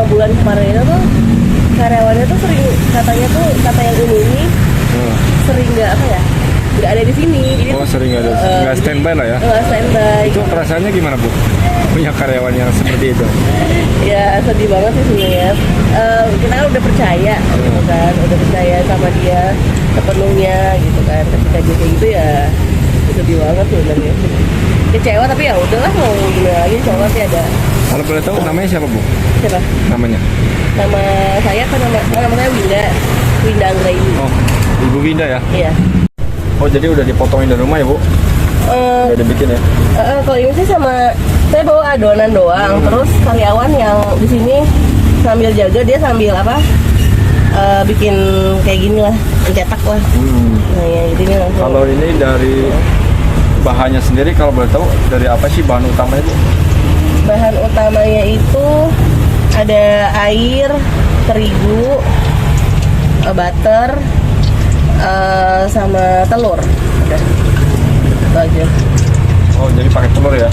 bulan kemarin itu tuh karyawannya tuh sering katanya tuh kata yang ini sering nggak ada di sini. Jadi sering nggak standby lah ya. Nggak standby. Itu perasaannya gimana Bu? Punya karyawan yang seperti itu? Ya sedih banget sih sebenarnya. Kita kan udah percaya, gitu kan, udah percaya sama dia sepenuhnya, gitu kan. Ketika dia kayak gitu ya sedih banget sebenarnya. Kecewa tapi ya udahlah, mau gimana lagi, soalnya sih ada. Kalau boleh tahu namanya siapa Bu? Siapa? Namanya? Nama saya kan nama saya Winda Anggraini. Oh, Ibu Winda ya? Iya. Oh, jadi udah dipotongin dari rumah ya Bu? Udah dibikin ya? Kalau ini sih sama saya bawa adonan doang, terus karyawan yang di sini sambil jaga, dia sambil bikin kayak gini lah, mencetak lah. Nah ya ini langsung. Kalau ini dari bahannya sendiri, kalau boleh tahu dari apa sih bahan utamanya Bu? Bahan utamanya itu ada air, terigu, butter, sama telur. Udah, itu aja. Oh, jadi pakai telur ya?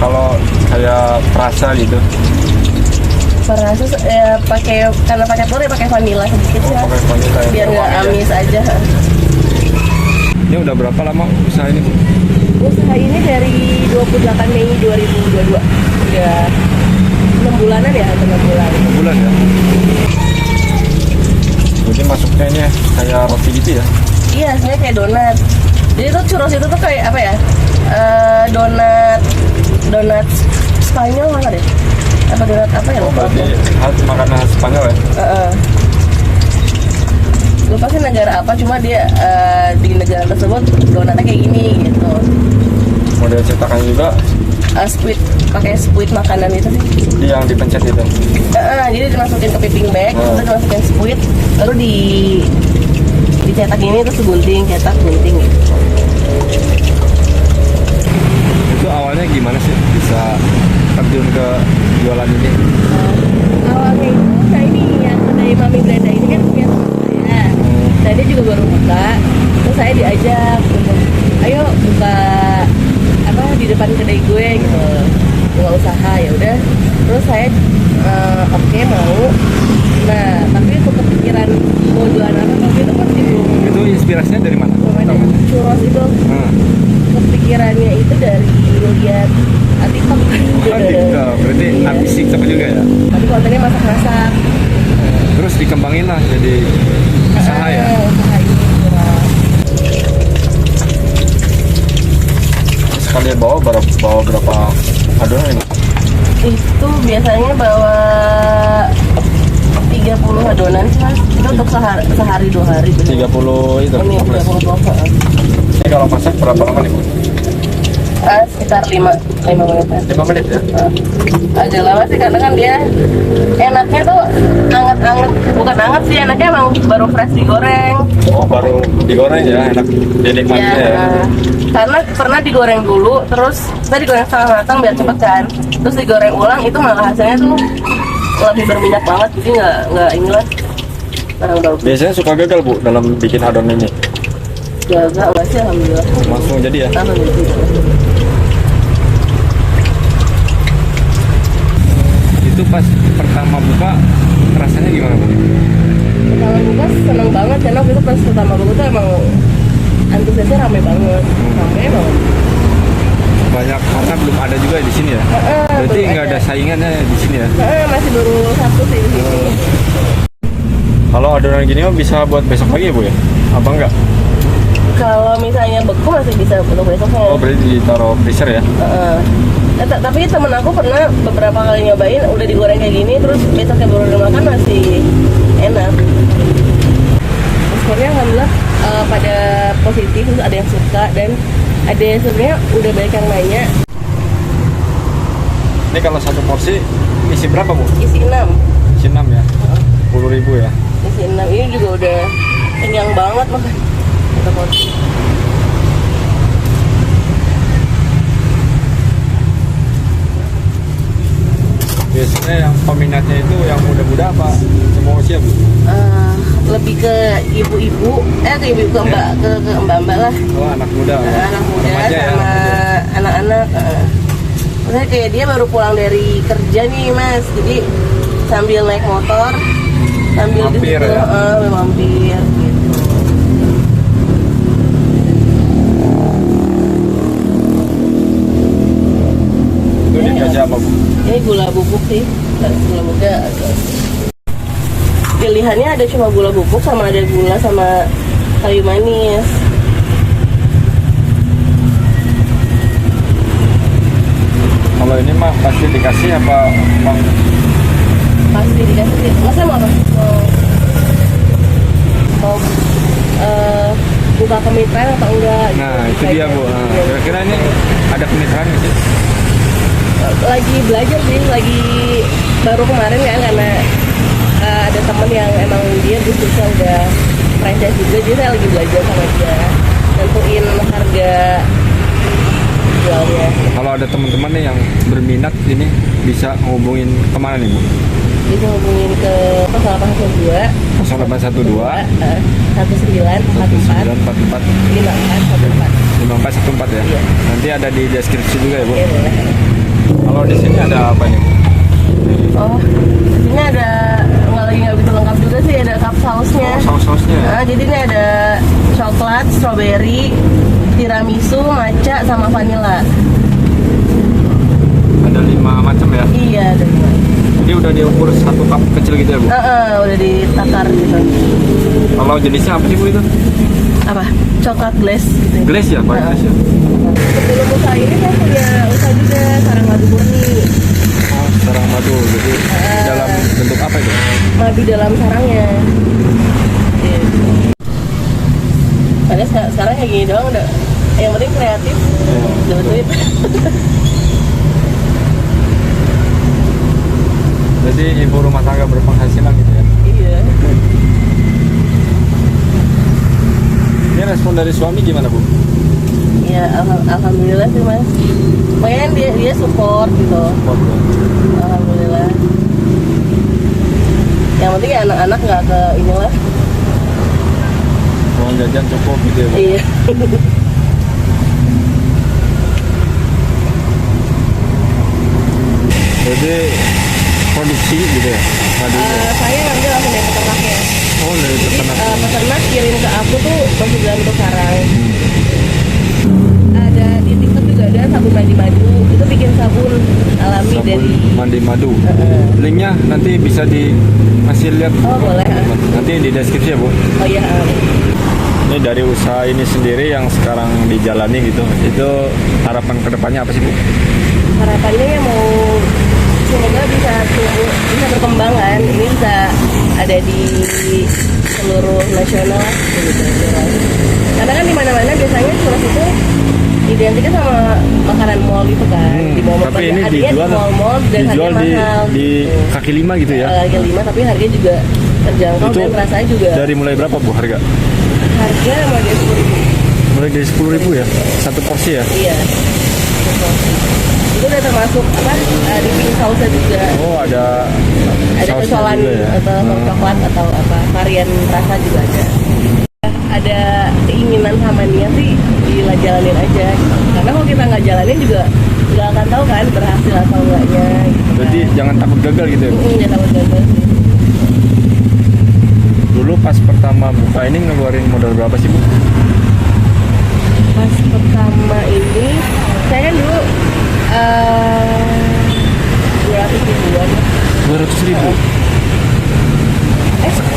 Kalau kayak perasa gitu? Perasa ya karena pakai telur ya pakai vanilla sedikit sih. Pakai vanilla ya? Biar nggak amis aja. Ini udah berapa lama usaha ini Bu? Usaha ini dari 28 Mei 2022. Udah 6 bulanan ya, 6 bulan. 6 bulan ya? Jadi masuknya ini kayak roti gitu ya? Iya, sebenarnya kayak donat. Jadi tuh churros itu tuh kayak apa ya? Donat Spanyol mana deh? Apa donat apa ya? Lupa. Berarti makanan Spanyol ya? Lupa sih negara apa, cuma dia di negara tersebut donatnya kayak gini gitu. Model cetakan juga? Pakai squid makanan itu sih. Yang dipencet itu? Jadi dimasukin ke piping bag, terus dimasukin squid, baru dicetak ini, terus gunting, cetak, gunting gitu. Itu awalnya gimana sih bisa terjun ke jualan ini? Awalnya itu saya ini yang kedai Mami Brenda ini kan punya saya. Dan dia juga baru buka, terus saya diajak untuk ayo buka di depan kedai gue gitu, buka usaha. Ya udah, terus saya oke, mau. Nah tapi untuk kepikiran mau jualan apa waktu itu pasti belum. Itu inspirasinya dari mana? Churros itu kepikirannya itu dari lihat TikTok. TikTok, berarti artis TikTok juga ya? Tapi kontennya masak-masak. Terus dikembangin lah jadi usaha ya? Usaha ini churros. Kalian bawa berapa adonan ini? Itu biasanya bawa 30 adonan sih Mas. Itu untuk sehari 2 hari. 30 itu? Ini 30 box. Ini kalau masak berapa lama nih Bu? Sekitar 5 menitan. 5 menit ya? Agak lama sih karena kan dia enaknya tuh anget-anget. Bukan anget sih, enaknya emang baru fresh digoreng. Oh, baru digoreng ya, enak dinikmatnya ya? Karena pernah digoreng dulu, terus kita digoreng setengah matang biar cepet kan. Terus digoreng ulang, itu malah hasilnya tuh lebih berminyak banget, jadi nggak inilah barang bagus. Biasanya suka gagal Bu dalam bikin adonan ini? Gagal nggak sih, alhamdulillah. Langsung jadi ya? Alhamdulillah. Itu pas pertama buka rasanya gimana Bu? Pertama buka seneng banget, karena waktu itu pas pertama buka tuh emang antusiasnya rame banget. Banyak karena belum ada juga di sini ya? Berarti nggak ada saingannya di sini ya? Masih baru satu sih di sini. Kalau adonan gini mah bisa buat besok pagi ya Bu ya? Apa enggak? Kalau misalnya beku masih bisa untuk besoknya. Oh, berarti ditaruh freezer ya? Tapi temen aku pernah beberapa kali nyobain udah digoreng kayak gini, terus besoknya baru dimakan masih enak. Skornya alhamdulillah pada positif, terus ada yang suka dan ada yang sebenarnya udah banyak yang nanya. Ini kalau satu porsi isi berapa Bu? Isi 6. Isi 6 ya? 10.000 ya? Isi 6, ini juga udah kenyang banget makan satu porsi. Biasanya yang peminatnya itu yang muda-muda apa semua usia Bu? Lebih ke ibu-ibu, ke ibu-ibu, ke mbak-mbak lah. Oh, anak muda. Anak muda Remaja sama ya, anak-anak. Maksudnya kayak dia baru pulang dari kerja nih mas, jadi sambil naik motor, sambil di Mampir situ, ya? mampir gitu. Itu dikasih apa Bu? Ini gula bubuk sih, gula bubuknya pilihannya ada cuma gula bubuk sama ada gula sama kayu manis. Kalau ini mah pasti dikasih apa Bang? Pasti dikasih. Masa mau apa? Mau buka kemitraan atau enggak? Nah itu dia Bu. Nah, Iya. kira-kira ini ada kemitraan nggak sih? Lagi belajar sih, lagi baru kemarin kan karena ada temen yang emang dia bisnisnya udah franchise juga, jadi saya lagi belajar sama dia nentuin harga jualnya. Kalau ada teman-teman nih yang berminat ini bisa ngubungin kemana nih Bu? Bisa hubungin ke 0812 0812 1944 1944 5414. 5414 ya? Iya. Nanti ada di deskripsi juga ya Bu? Iya boleh. Kalau di sini ada apa nih Bu? Oh, ini ada nggak begitu lengkap juga sih, ada cup sausnya. Oh, saus-sausnya ya? Jadi ini ada coklat, strawberry, tiramisu, matcha, sama vanilla. Ada 5 macam ya? Iya, ada lima. Jadi udah diukur satu cup kecil gitu ya Bu? Udah ditakar gitu. Kalau jenisnya apa sih Bu itu? Apa? Coklat glass gitu. Glass ya Pak? Glass ya? Sebelum usaha ini saya punya usaha juga, sarang madu murni. Oh, sarang madu. Jadi dalam bentuk apa itu? Madu dalam sarangnya. Gitu. Padahal sekarang kayak gini doang udah. Yang penting kreatif, dapat duit. Jadi ibu rumah tangga berpenghasilan gitu ya? Iya. Ini respon dari suami gimana Bu? Ya alhamdulillah sih mas. Pokoknya dia support gitu. Support, ya? Alhamdulillah. Yang penting ya anak-anak nggak ke inilah. Uang jajan cukup gitu ya Bu? Iya. Jadi produksi gitu ya? Madunya? Saya ngambil langsung dari peternaknya. Oh dari Jadi peternak. peternak kirim ke aku tuh masih dalam bentuk sarang. Ada di TikTok juga ada sabun mandi madu. Itu bikin sabun alami Sabun dari. mandi madu. Linknya nanti bisa masih lihat. Oh boleh. Nanti di deskripsi ya Bu. Oh iya. Ini dari usaha ini sendiri yang sekarang dijalani gitu. Itu harapan kedepannya apa sih Bu? Harapannya ya mau semoga bisa berkembang kan. Ini bisa ada di seluruh nasional lah, gitu. Karena kan di mana-mana biasanya Suras itu identiknya sama makanan mall gitu kan. Di mall Tapi ini adanya dijual, di mall dan dijual harganya mahal. di kaki lima gitu ya? Kaki lima tapi harganya juga terjangkau Itu dan rasanya juga. dari mulai berapa Bu harga? Harga mulai dari 10.000. Mulai dari 10.000 ya? Satu porsi ya? Iya. Itu udah termasuk apa? Di pink sausnya juga. Oh ada sausnya kecolan juga ya? atau coklat atau apa varian rasa juga ada. Ada keinginan sama niat sih jalanin aja gitu. Karena kalau kita nggak jalanin juga nggak akan tahu kan berhasil atau enggaknya gitu. Jadi jangan takut gagal gitu ya Bu? Jangan takut gagal sih. Dulu pas pertama buka ini ngeluarin modal berapa sih Bu? Pas pertama ini saya kan dulu 200 ribuan. 200.000?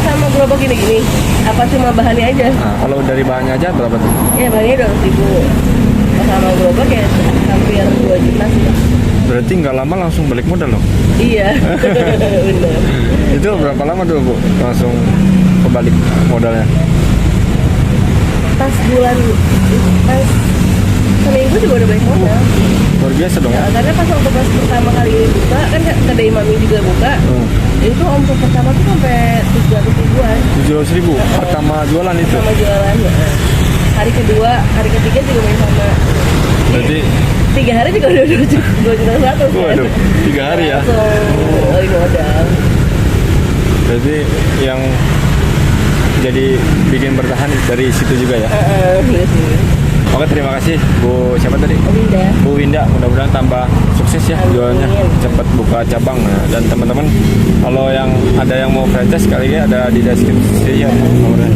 Sama gerobak gini-gini apa cuma bahannya aja? Nah, kalau dari bahannya aja berapa tuh? Ya bahannya 200 ribu. Sama gerobak ya hampir 2 juta sih. Berarti nggak lama langsung balik modal loh? Iya. Bener. Itu berapa lama dulu Bu? Langsung kebalik modalnya? Pas seminggu juga udah balik modal. Luar biasa dong ya? Karena pas waktu pas pertama kali buka kan kedai mami juga buka. Itu omset pertama tuh sampai 700 ribuan 700.000 pertama jualan itu? sama jualan. Hari kedua, hari ketiga juga main sama. Jadi 3 hari juga udah 2.100.000 kan. waduh, 3 hari ya? Langsung balik modal. Jadi yang jadi bikin bertahan dari situ juga ya? Iya sih. Oke, terima kasih Bu siapa tadi? Winda. Bu Winda, mudah-mudahan tambah sukses ya Amin. jualannya, cepat buka cabang. Nah, dan teman-teman kalau yang ada yang mau franchise kali ini ada di deskripsi ya nomornya.